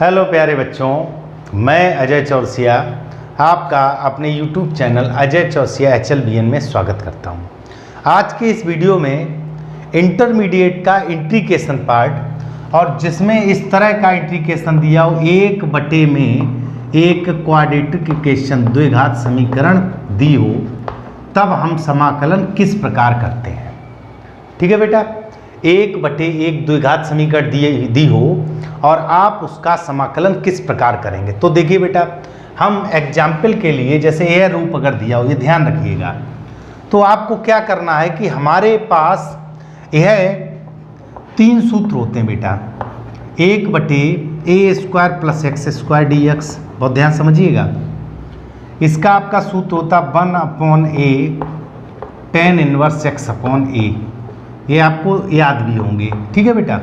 Hello प्यारे बच्चों, मैं अजय चौरसिया आपका अपने YouTube channel Ajay Chaurasia HLBN में स्वागत करता हूं। आज के इस वीडियो में इंटरमीडिएट का इंट्रीकेशन पार्ट और जिसमें इस तरह का इंट्रीकेशन दिया हो, एक बटे में एक क्वाड्रेटिक इक्वेशन द्विघात समीकरण दी हो, तब हम समाकलन किस प्रकार करते हैं। ठीक है बेटा, एक बटे एक द्विघात समीकरण दी हो और आप उसका समाकलन किस प्रकार करेंगे। तो देखिए बेटा, हम एग्जाम्पल के लिए जैसे यह रूप अगर दिया हो, ये ध्यान रखिएगा, तो आपको क्या करना है कि हमारे पास यह तीन सूत्र होते हैं बेटा। एक बटे a square plus x square d x, बहुत ध्यान समझिएगा। इसका आपका सूत्र होता 1/a tan inverse x upon a, ये आपको याद भी होंगे। ठीक है बेटा,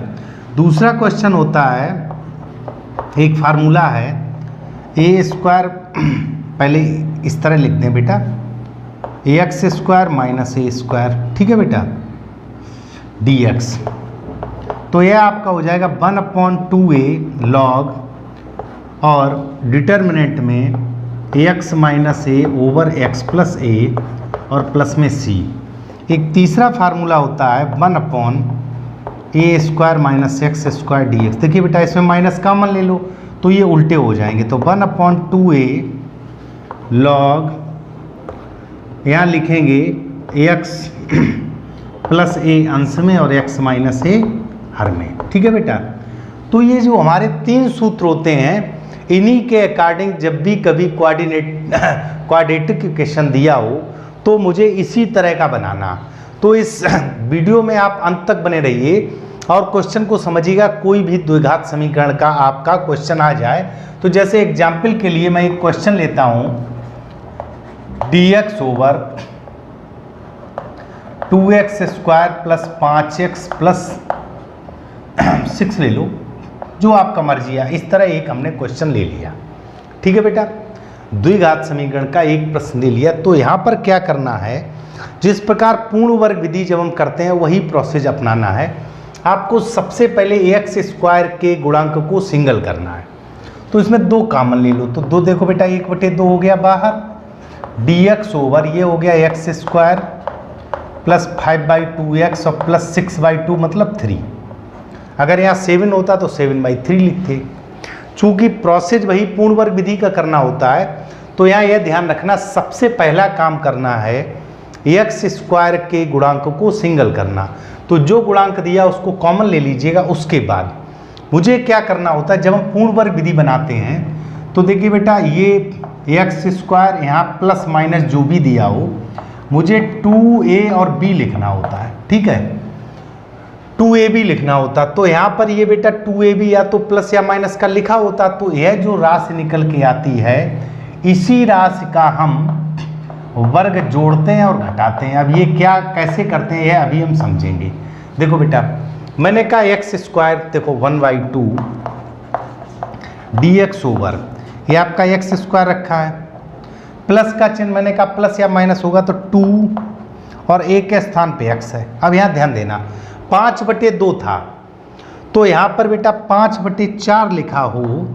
दूसरा क्वेश्चन होता है, एक फार्मूला है ए स्क्वायर, पहले इस तरह लिखते हैं बेटा, एक्स स्क्वायर माइनस ए स्क्वायर, ठीक है बेटा, डी एक्स। तो यह आपका हो जाएगा 1/2a लॉग और डिटर्मिनेंट में एक्स माइनस ए ओवर एक्स प्लस ए और प्लस में सी। एक तीसरा फार्मूला होता है 1/a square minus x square d x. देखिए बेटा, इसमें माइनस कॉमन ले लो तो ये उल्टे हो जाएंगे। तो 1/2a लॉग, यहाँ लिखेंगे एक्स प्लस ए अंश में और एक्स माइनस ए हर में। ठीक है बेटा, तो ये जो हमारे तीन सूत्र होते हैं, इन्हीं के अकॉर्डिंग जब भी कभी क्वाड्रेटिक इक्वेशन दिया हो तो मुझे इसी तरह का बनाना। तो इस वीडियो में आप अंत तक बने रहिए और क्वेश्चन को समझिएगा। कोई भी द्विघात समीकरण का आपका क्वेश्चन आ जाए तो जैसे एग्जाम्पल के लिए मैं एक क्वेश्चन लेता हूं, dx over 2x square plus 5x plus 6 ले लो, जो आपका मर्जी है। इस तरह एक हमने क्वेश्चन ले लिया। ठीक है बेटा, द्विघात समीकरण का एक प्रश्न ले लिया। तो यहाँ पर क्या करना है, जिस प्रकार पूर्ण वर्ग विधि जब हम करते हैं वही प्रोसेस अपनाना है। आपको सबसे पहले एक्स स्क्वायर के गुणांक को सिंगल करना है। तो इसमें दो कॉमन ले लो, तो दो देखो बेटा, 1/2 हो गया बाहर, dx ओवर ये हो गया एक्स स्क्वायर प्लस 5/2x और प्लस 6/2 मतलब 3। अगर यहाँ 7 होता तो 7/3 लिखते। चूंकि प्रोसेस वही पूर्ण वर्ग विधि का करना होता है, तो यहाँ यह ध्यान रखना, सबसे पहला काम करना है एक्स स्क्वायर के गुणांक को सिंगल करना। तो जो गुणांक दिया उसको कॉमन ले लीजिएगा। उसके बाद मुझे क्या करना होता है, जब हम पूर्ण वर्ग विधि बनाते हैं तो देखिए बेटा, ये एक्स स्क्वायर यहाँ प्लस माइनस जो भी दिया हो, मुझे 2a और b लिखना होता है। ठीक है, 2ab लिखना होता। तो यहाँ पर ये बेटा 2ab या तो प्लस या माइनस का लिखा होता, तो यह जो राशि निकल के आती है, इसी राशि का हम वर्ग जोड़ते हैं और घटाते हैं। अब ये क्या कैसे करते हैं, यह अभी हम समझेंगे। देखो बेटा, मैंने कहा एक्स स्क्वायर, देखो 1/2 dx ओवर, ये आपका एक्स स्क्वायर रखा है, प्लस का चिन्ह मैंने कहा प्लस या माइनस होगा तो 2 और a के स्थान पे x है। अब यहाँ ध्यान देना, 5/2 था, तो यहाँ पर बेटा 5/4 लिखा हो,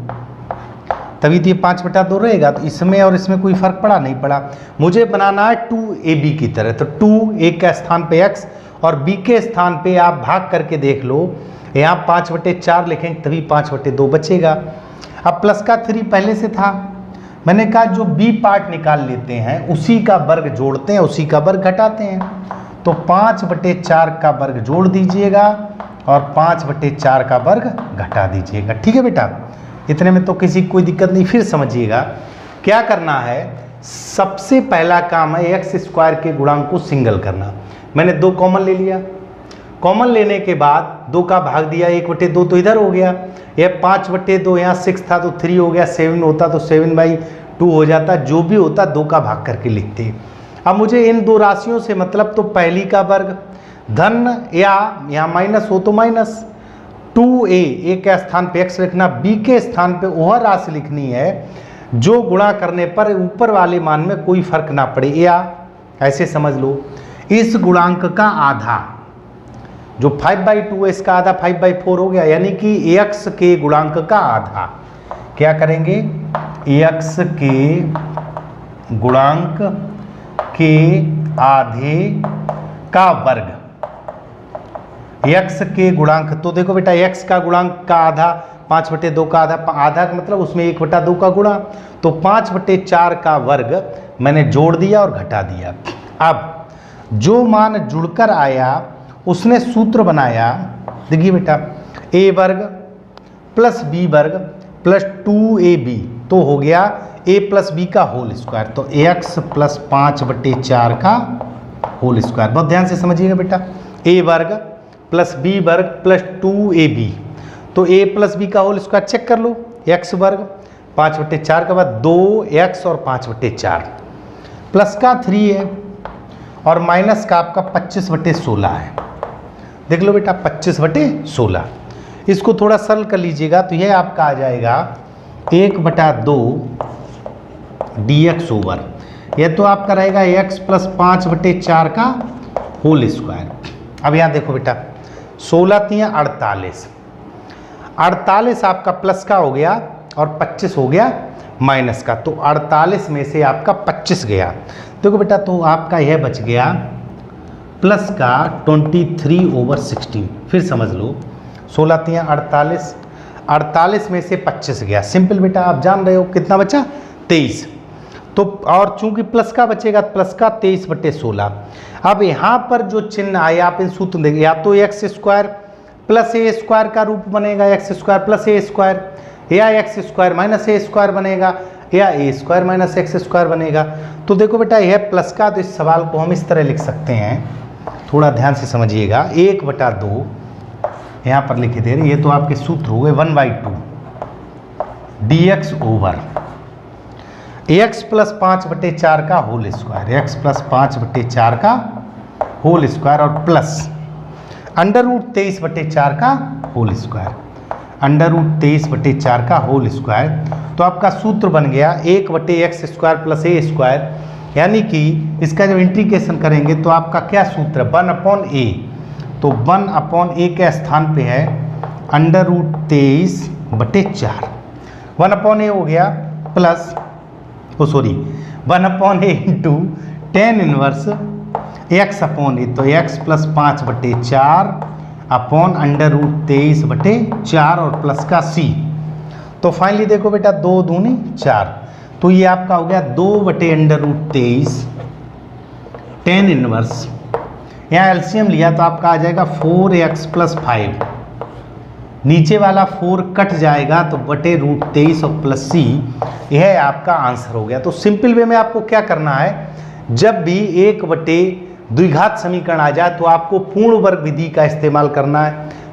तभी तो ये 5/2 रहेगा। तो इसमें और इसमें कोई फर्क पड़ा नहीं पड़ा। मुझे बनाना है 2ab की तरह, तो 2a के स्थान पे x और b के स्थान पे आप भाग करके देख लो, यहाँ 5/4 लिखेंगे तभी 5/2 बचेगा। अब प्लस का 3 पहले से था, मैंने कहा जो b पार्ट निकाल लेते हैं उसी का वर्ग जोड़ते हैं, उसी का वर्ग घटाते हैं। तो 5/4 का वर्ग जोड़ दीजिएगा और 5/4 का वर्ग घटा दीजिएगा। ठीक है बेटा, इतने में तो किसी कोई दिक्कत नहीं। फिर समझिएगा क्या करना है। सबसे पहला काम है एक्स स्क्वायर के गुणांक को सिंगल करना। मैंने 2 कॉमन ले लिया, कॉमन लेने के बाद 2 का भाग दिया, 1/2 तो इधर हो गया, यह 5/2, यहाँ 6 था तो 3 हो गया, 7 होता तो 7/2 हो जाता, जो भी होता 2 का भाग करके लिखते। अब मुझे इन दो राशियों से मतलब, तो पहली का वर्ग धन या यहाँ माइनस हो तो माइनस, 2a के स्थान पे x लिखना, b के स्थान पे वह राशि लिखनी है जो गुणा करने पर ऊपर वाले मान में कोई फर्क ना पड़े। या ऐसे समझ लो, इस गुणांक का आधा जो 5/2 है, इसका आधा 5/4 हो गया, यानी कि x के गुणांक का आधा। क्या करेंगे, x के गुणांक के आधे का वर्ग, x के गुणांक, तो देखो बेटा x का गुणांक का आधा 5/2 का आधा, आधा का मतलब उसमें 1/2 का गुणा, तो 5/4 का वर्ग मैंने जोड़ दिया और घटा दिया। अब जो मान जुड़कर आया उसने सूत्र बनाया, देखिए बेटा a वर्ग प्लस b वर्ग प्लस 2ab, तो हो गया a प्लस बी का होल स्क्वायर, तो x प्लस 5/4 का होल स्क्वायर। बहुत ध्यान से समझिएगा बेटा, a वर्ग प्लस b वर्ग प्लस 2ab, तो a प्लस बी का होल स्क्वायर चेक कर लो, x वर्ग 5/4 के बाद 2x और 5/4 प्लस का 3 है और माइनस का आपका 25/16 है। देख लो बेटा 25/16, इसको थोड़ा सरल कर लीजिएगा तो यह आपका आ जाएगा 1/2 dx ओवर, यह तो आपका रहेगा x प्लस 5/4 का होल स्क्वायर। अब यहाँ देखो बेटा 16 48, 48 आपका प्लस का हो गया और 25 हो गया माइनस का, तो 48 में से आपका 25 गया, देखो बेटा तो आपका यह बच गया प्लस का 23/16। फिर समझ लो 16 48, 48 में से 25 गया, सिंपल बेटा आप जान रहे हो कितना बचा 23, तो और चूंकि प्लस का बचेगा प्लस का 23/16। अब यहाँ पर जो चिन्ह आया आप इन सूत्र देखें, या तो एक्स स्क्वायर प्लस ए स्क्वायर का रूप बनेगा, एक्स स्क्वायर प्लस ए स्क्वायर, या एक्स स्क्वायर माइनस ए स्क्वायर बनेगा, या ए स्क्वायर माइनस एक्स स्क्वायर बनेगा। तो देखो बेटा यह प्लस का, तो इस सवाल को हम इस तरह लिख सकते हैं, थोड़ा ध्यान से समझिएगा, 1/2 यहाँ पर लिखे दे रहे, ये तो आपके सूत्र हो गए 1/2 dx ओवर x प्लस 5/4 का होल स्क्वायर, x प्लस 5/4 का होल स्क्वायर और प्लस √23/4 का होल स्क्वायर, √23/4 का होल स्क्वायर। तो आपका सूत्र बन गया 1/x² प्लस a स्क्वायर, यानी कि इसका जब इंटीग्रेशन करेंगे तो आपका क्या सूत्र है 1/a, तो 1/a के स्थान पे है √23/4, 1/a हो गया plus 1/a into tan inverse x/a, तो x प्लस 5/4 अपॉन √23/4 और प्लस का c, तो फाइनली देखो बेटा 2 दूनी 4, तो ये आपका हो गया 2/√23 tan इनवर्स, यहाँ एलसीएम लिया तो आपका आ जाएगा 4x प्लस 5, नीचे वाला 4 कट जाएगा तो √23 और प्लस c, यह आपका आंसर हो गया। तो सिंपल वे में आपको क्या करना है, जब भी 1/द्विघात समीकरण आ जाए तो आपको पूर्ण वर्ग विधि का इस्तेमाल करना है।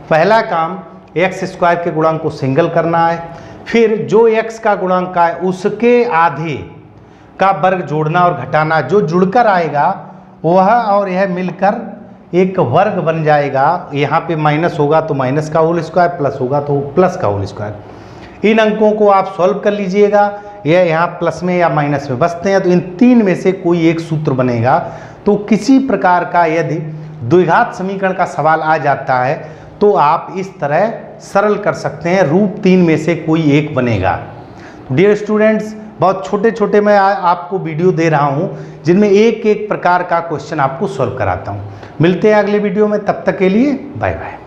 पहला काम x² के गुणांक को सिंगल करना है, फिर जो x का गुणांक है उसके आधे का वर्ग जोड़ना और घटाना, जो जुड़कर आएगा वह और यह मिलकर एक वर्ग बन जाएगा, यहाँ पे माइनस होगा तो माइनस का होल स्क्वायर, प्लस होगा तो प्लस का होल स्क्वायर। इन अंकों को आप सॉल्व कर लीजिएगा, यह यहाँ प्लस में या माइनस में बचते हैं, तो इन तीन में से कोई एक सूत्र बनेगा। तो किसी प्रकार का यदि द्विघात समीकरण का सवाल आ जाता है तो आप इस तरह सरल कर सकते हैं, रूप 3 में से कोई एक बनेगा। डियर स्टूडेंट्स, बहुत छोटे छोटे मैं आपको वीडियो दे रहा हूं जिनमें एक एक प्रकार का क्वेश्चन आपको सॉल्व कराता हूं। मिलते हैं अगले वीडियो में, तब तक के लिए बाय बाय।